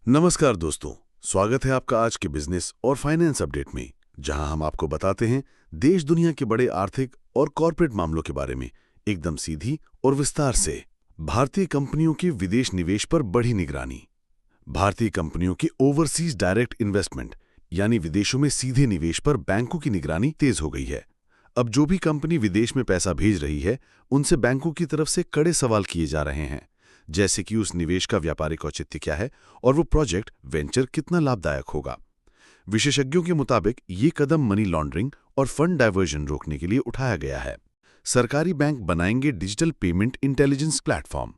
नमस्कार दोस्तों, स्वागत है आपका आज के बिजनेस और फाइनेंस अपडेट में, जहां हम आपको बताते हैं देश दुनिया के बड़े आर्थिक और कॉर्पोरेट मामलों के बारे में एकदम सीधी और विस्तार से। भारतीय कंपनियों के विदेश निवेश पर बढ़ी निगरानी। भारतीय कंपनियों के ओवरसीज डायरेक्ट इन्वेस्टमेंट यानी विदेशों में सीधे निवेश पर बैंकों की निगरानी तेज हो गई है। अब जो भी कंपनी विदेश में पैसा भेज रही है, उनसे बैंकों की तरफ से कड़े सवाल किए जा रहे हैं, जैसे कि उस निवेश का व्यापारिक औचित्य क्या है और वो प्रोजेक्ट वेंचर कितना लाभदायक होगा। विशेषज्ञों के मुताबिक ये कदम मनी लॉन्ड्रिंग और फंड डाइवर्जन रोकने के लिए उठाया गया है। सरकारी बैंक बनाएंगे digital payment intelligence platform.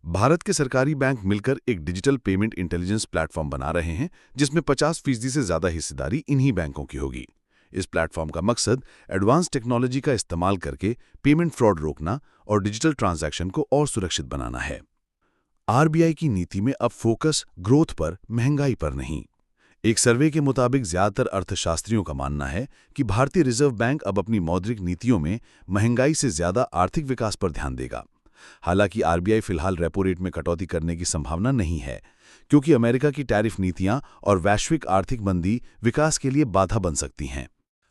Bharat के सरकारी बैंक मिलकर एक डिजिटल पेमेंट इंटेलिजेंस प्लेटफॉर्म बना रहे हैं, जिसमें 50% से ज्यादा हिस्सेदारी इन्हीं बैंकों की होगी। इस प्लेटफॉर्म का मकसद एडवांस टेक्नोलॉजी का इस्तेमाल करके पेमेंट फ्रॉड रोकना और डिजिटल ट्रांजैक्शन को और सुरक्षित बनाना है। आरबीआई की नीति में अब फोकस ग्रोथ पर, महंगाई पर नहीं। एक सर्वे के मुताबिक ज्यादातर अर्थशास्त्रियों का मानना है कि भारतीय रिजर्व बैंक अब अपनी मौद्रिक नीतियों में महंगाई से ज्यादा आर्थिक विकास पर ध्यान देगा। हालांकि आरबीआई फिलहाल रेपो रेट में कटौती करने की संभावना नहीं है, क्योंकि अमेरिका की टैरिफ नीतियां और वैश्विक आर्थिक मंदी विकास के लिए बाधा बन सकती हैं।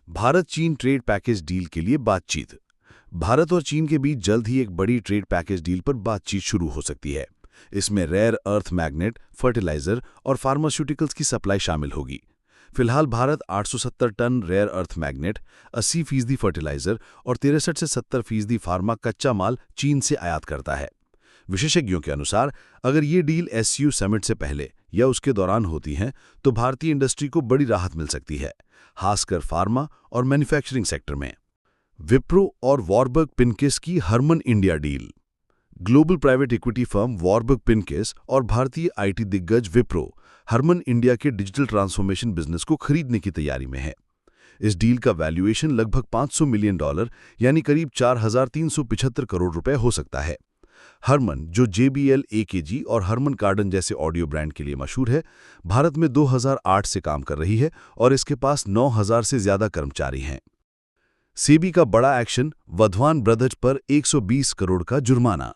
भारत चीन ट्रेड पैकेज डील के लिए बातचीत। भारत और चीन के बीच जल्द ही एक बड़ी ट्रेड पैकेज डील पर बातचीत शुरू हो सकती है। इसमें रेयर अर्थ मैग्नेट, फर्टिलाइजर और फार्मास्यूटिकल्स की सप्लाई शामिल होगी। फिलहाल Bharat 870 ton rare earth magnet, 80% fertiliser और 63 से 70% फार्मा कच्चा माल चीन से आयात करता है। विशेषज्ञों के अनुसार अगर ये डील एससीओ समिट से पहले या उसके दौरान होती है तो भारतीय इंडस्ट्री को बड़ी राहत मिल सकती है, खासकर फार्मा और मैन्युफैक्चरिंग सेक्टर में। विप्रो और वॉरबर्ग पिनकिस की Harman India deal. Global private equity firm Warburg Pincus और भारतीय आईटी दिग्गज विप्रो हरमन इंडिया के डिजिटल ट्रांसफॉर्मेशन बिजनेस को खरीदने की तैयारी में है। इस डील का वैल्यूएशन लगभग $500 मिलियन यानी करीब 4,375 करोड़ रुपए हो सकता है। हरमन, जो JBL, AKG और हरमन कार्डन जैसे ऑडियो ब्रांड के लिए मशहूर है, भारत में 2008 से काम कर रही है और इसके पास 9,000 से ज्यादा कर्मचारी हैं। सेबी का बड़ा एक्शन, वधवान ब्रदर्स पर 120 करोड़ का जुर्माना।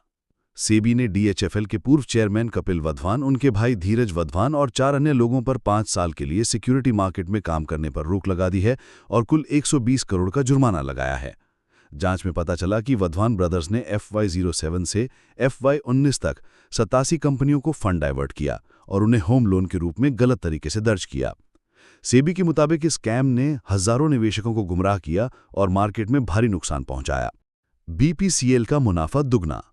सेबी ने DHFL के पूर्व चेयरमैन कपिल वधवान, उनके भाई धीरज वधवान और 4 अन्य लोगों पर 5 साल के लिए सिक्योरिटी मार्केट में काम करने पर रोक लगा दी है और कुल 120 करोड़ का जुर्माना लगाया है। जांच में पता चला कि वधवान ब्रदर्स ने FY07 से FY19 तक 87 कंपनियों को फंड डाइवर्ट किया और उन्हें होम लोन के रूप में गलत तरीके से दर्ज किया। सेबी के मुताबिक इस स्कैम ने हजारों निवेशकों को गुमराह किया और मार्केट में भारी नुकसान पहुंचाया। BPCL का मुनाफा दुगना।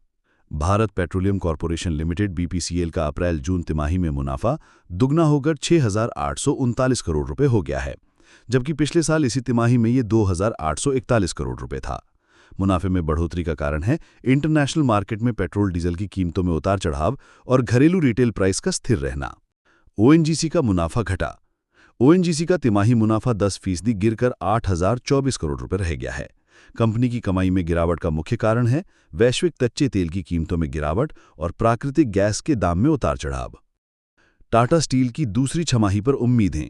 Bharat petroleum corporation limited BPCL का अप्रैल-जून तिमाही में मुनाफा दुगना होकर 6,839 करोड़ रुपए हो गया है, जबकि पिछले साल इसी तिमाही में ये 2,841 करोड़ रुपए था। मुनाफे में बढ़ोतरी का कारण है इंटरनेशनल मार्केट में पेट्रोल डीजल की कीमतों में उतार चढ़ाव और घरेलू रिटेल प्राइस का स्थिर रहना। ONGC का मुनाफा घटा। ONGC का तिमाही मुनाफा 10% गिरकर 8,024 करोड़ रुपए रह गया है। कंपनी की कमाई में गिरावट का मुख्य कारण है वैश्विक कच्चे तेल की कीमतों में गिरावट और प्राकृतिक गैस के दाम में उतार चढ़ाव। टाटा स्टील की दूसरी छमाही पर उम्मीदें।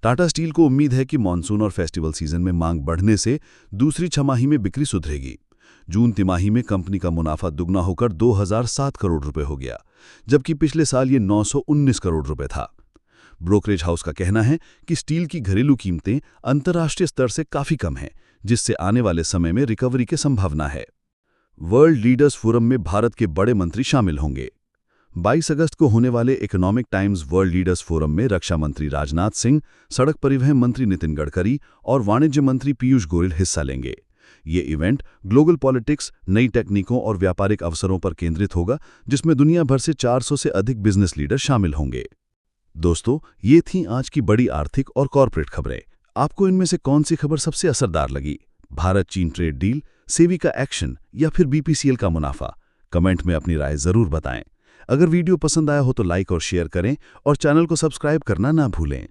टाटा स्टील को उम्मीद है कि मानसून और फेस्टिवल सीजन में मांग बढ़ने से दूसरी छमाही में बिक्री सुधरेगी। जून तिमाही में कंपनी का मुनाफा दुगना होकर 2,007 करोड़ रुपए हो गया, जबकि पिछले साल ये 919 करोड़ रुपए था। ब्रोकरेज हाउस का कहना है कि स्टील की घरेलू कीमतें अंतर्राष्ट्रीय स्तर से काफी कम हैं, जिससे आने वाले समय में रिकवरी की संभावना है। वर्ल्ड लीडर्स फोरम में भारत के बड़े मंत्री शामिल होंगे। 22 अगस्त को होने वाले economic times world leaders forum में रक्षा मंत्री राजनाथ सिंह, सड़क परिवहन मंत्री नितिन गडकरी और वाणिज्य मंत्री पीयूष गोयल हिस्सा लेंगे। ये इवेंट ग्लोबल पॉलिटिक्स, नई तकनीकों और व्यापारिक अवसरों पर केंद्रित होगा, जिसमें दुनिया भर से 400 से अधिक बिजनेस लीडर शामिल होंगे। दोस्तों, ये थीं आज की बड़ी आर्थिक और कॉर्पोरेट खबरें। आपको इनमें से कौन सी खबर सबसे असरदार लगी? भारत चीन ट्रेड डील, सेबी का एक्शन या फिर BPCL का मुनाफा? कमेंट में अपनी राय जरूर बताएं। अगर वीडियो पसंद आया हो तो लाइक और शेयर करें और चैनल को सब्सक्राइब करना ना भूलें।